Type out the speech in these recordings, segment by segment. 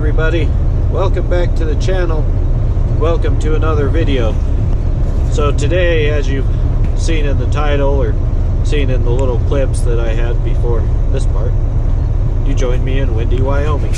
everybody, welcome back to the channel. Welcome to another video. So today, as you've seen in the title or seen in the little clips that I had before this part, you joined me in windy Wyoming.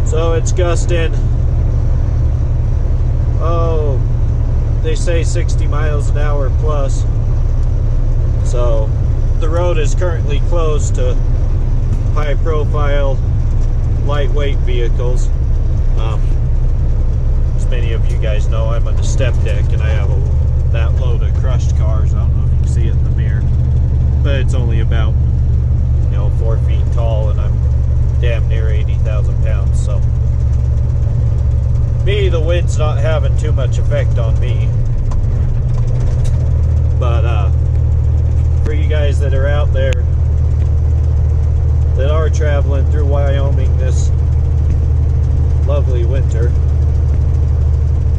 So it's gusting, oh, they say 60 miles an hour plus. So the road is currently closed to high profile lightweight vehicles. As many of you guys know, I'm on the step deck and I have that load of crushed cars. I don't know if you can see it in the mirror, but it's only about 4 feet tall and I'm damn near 80,000 pounds. So me, the wind's not having too much effect on me, but for you guys that are out there that are traveling through Wyoming this lovely winter,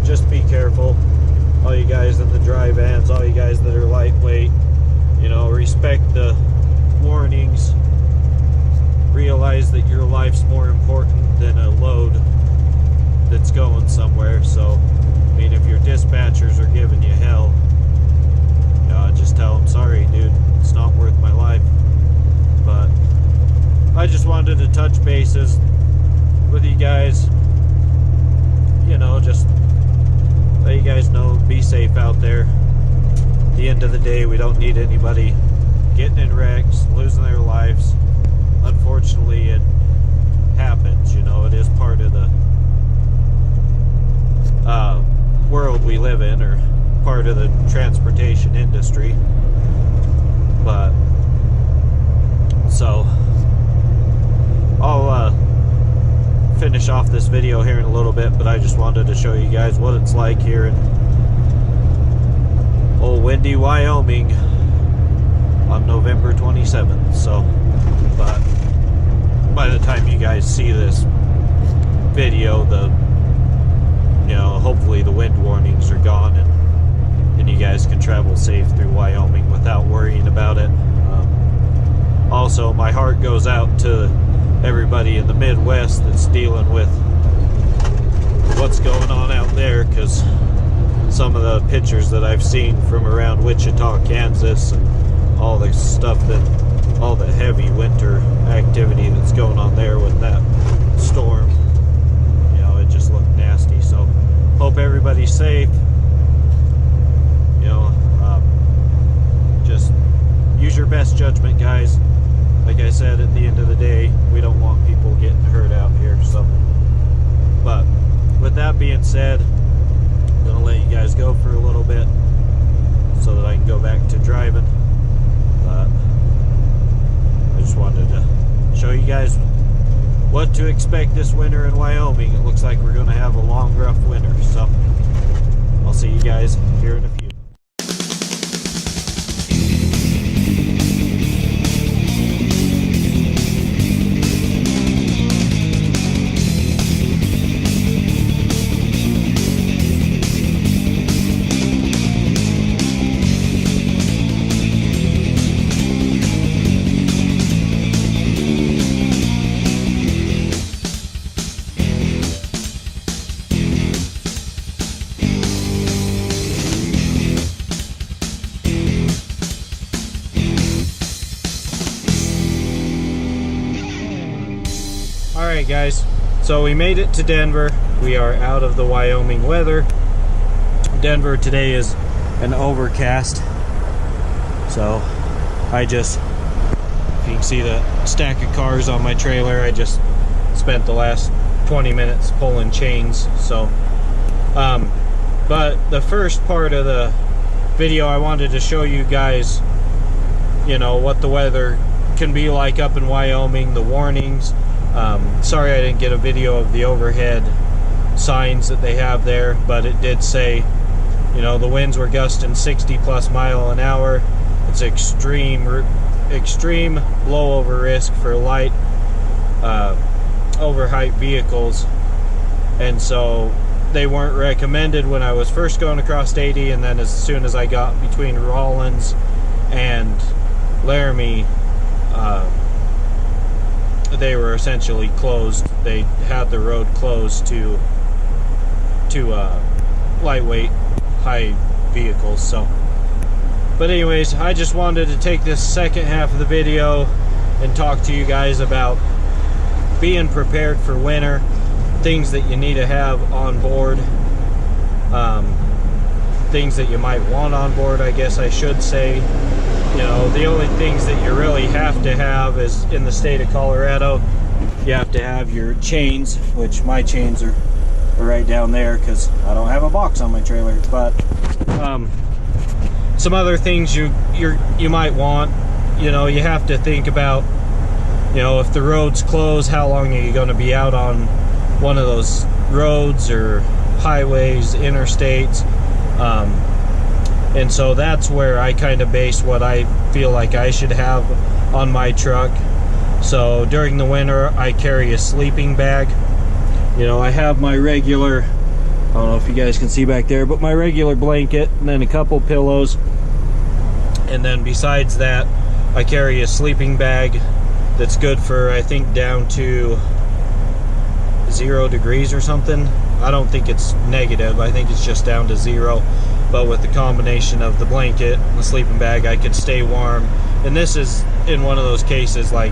just be careful. All you guys in the dry vans, all you guys that are lightweight, respect the warnings. Realize that your life's more important than a load that's going somewhere. So, I mean, if your dispatchers are giving you hell, just tell them, sorry dude, it's not worth my life. But I just wanted to touch bases with you guys, just let you guys know, be safe out there. At the end of the day, we don't need anybody getting in wrecks, losing their lives. Unfortunately, it happens, it is part of the world we live in, or part of the transportation industry. But so I'll finish off this video here in a little bit, but I just wanted to show you guys what it's like here in old windy Wyoming on November 27th. So, but by the time you guys see this video, hopefully the wind warnings are gone and you guys can travel safe through Wyoming without worrying about it. Also, my heart goes out to everybody in the Midwest that's dealing with what's going on out there, because some of the pictures that I've seen from around Wichita, Kansas, and all the stuff all the heavy winter activity that's going on there with that storm, it just looked nasty. So hope everybody's safe. Just use your best judgment, guys. Like I said, at the end of the day, we don't want people getting hurt out here. So, but with that being said, I'm gonna let you guys go for a little bit so that I can go back to driving. But I just wanted to show you guys what to expect this winter in Wyoming. It looks like we're gonna have a long, rough winter. So I'll see you guys here in a few. Alright guys, so we made it to Denver. We are out of the Wyoming weather. Denver today is an overcast. So if you can see the stack of cars on my trailer, I just spent the last 20 minutes pulling chains. So but the first part of the video, I wanted to show you guys what the weather can be like up in Wyoming, the warnings. Sorry I didn't get a video of the overhead signs that they have there, but it did say, the winds were gusting 60 plus mile an hour. It's extreme blowover risk for light overheight vehicles, and so they weren't recommended when I was first going across 80, and then as soon as I got between Rawlins and Laramie, they were essentially closed. They had the road closed to lightweight, high vehicles. So, but anyways, I just wanted to take this second half of the video and talk to you guys about being prepared for winter, things that you need to have on board, things that you might want on board, I guess I should say. You know, the only things that you really have to have is, in the state of Colorado, you have to have your chains, which my chains are right down there because I don't have a box on my trailer. But some other things you might want, you know, you have to think about, you know, if the road's closed, how long are you going to be out on one of those roads or highways, interstates? And so that's where I kind of base what I feel like I should have on my truck. So during the winter, I carry a sleeping bag. You know, I have my regular, I don't know if you guys can see back there, but my regular blanket, and then a couple pillows. And then besides that, I carry a sleeping bag that's good for, I think, down to 0 degrees or something. I don't think it's negative, I think it's just down to 0. But with the combination of the blanket and the sleeping bag, I could stay warm. And this is in one of those cases, like,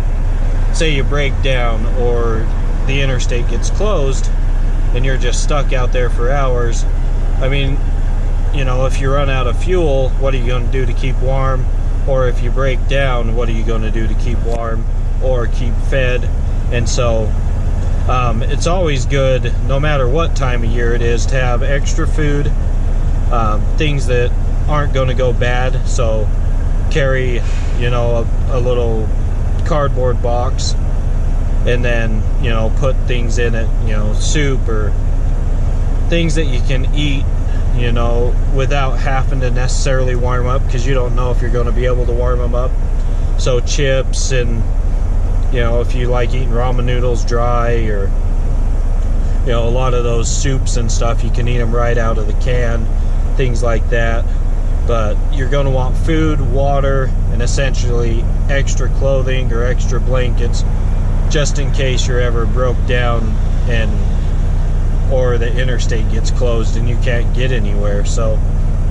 say you break down or the interstate gets closed and you're just stuck out there for hours. I mean, you know, if you run out of fuel, what are you going to do to keep warm? Or if you break down, what are you going to do to keep warm or keep fed? And so it's always good, no matter what time of year it is, to have extra food, things that aren't going to go bad. So carry, you know, a little cardboard box, and then, you know, put things in it, you know, soup or things that you can eat, you know, without having to necessarily warm up, because you don't know if you're going to be able to warm them up. So chips, and, you know, if you like eating ramen noodles dry, or, you know, a lot of those soups and stuff, you can eat them right out of the can, things like that. But you're going to want food, water, and essentially extra clothing or extra blankets, just in case you're ever broke down and or the interstate gets closed and you can't get anywhere. So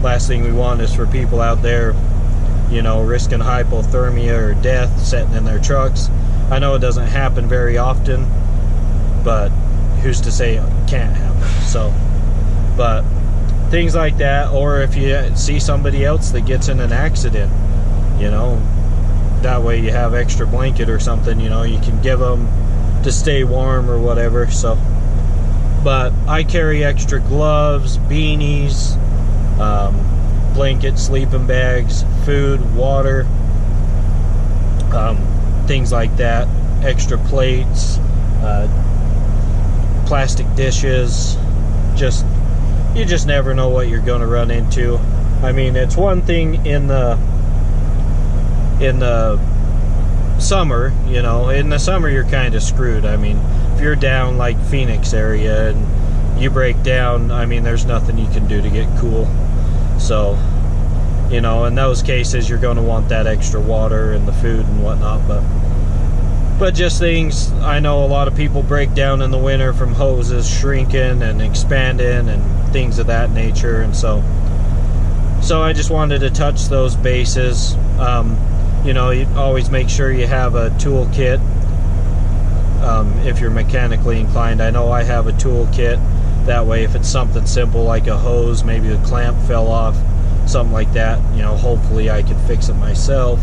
last thing we want is for people out there, you know, risking hypothermia or death sitting in their trucks. I know it doesn't happen very often, but who's to say it can't happen? So, but things like that. Or if you see somebody else that gets in an accident, you know, that way you have extra blanket or something, you know, you can give them to stay warm or whatever. So, but I carry extra gloves, beanies, blankets, sleeping bags, food, water, things like that, extra plates, plastic dishes. You just never know what you're going to run into. I mean, it's one thing in the summer, you know, in the summer you're kind of screwed. I mean, if you're down like Phoenix area and you break down, I mean, there's nothing you can do to get cool. So, you know, in those cases you're going to want that extra water and the food and whatnot. But just things, I know a lot of people break down in the winter from hoses shrinking and expanding and things of that nature. And so I just wanted to touch those bases. You know, you always make sure you have a tool kit if you're mechanically inclined. I know I have a tool kit. That way, if it's something simple like a hose, maybe a clamp fell off, something like that, you know, hopefully I could fix it myself,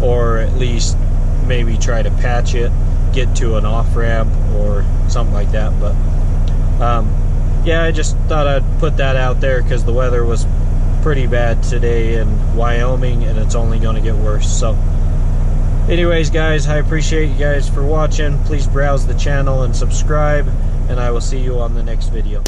or at least maybe try to patch it, get to an off-ramp or something like that. But yeah, I just thought I'd put that out there because the weather was pretty bad today in Wyoming, and it's only going to get worse. So anyways, guys, I appreciate you guys for watching. Please browse the channel and subscribe, and I will see you on the next video.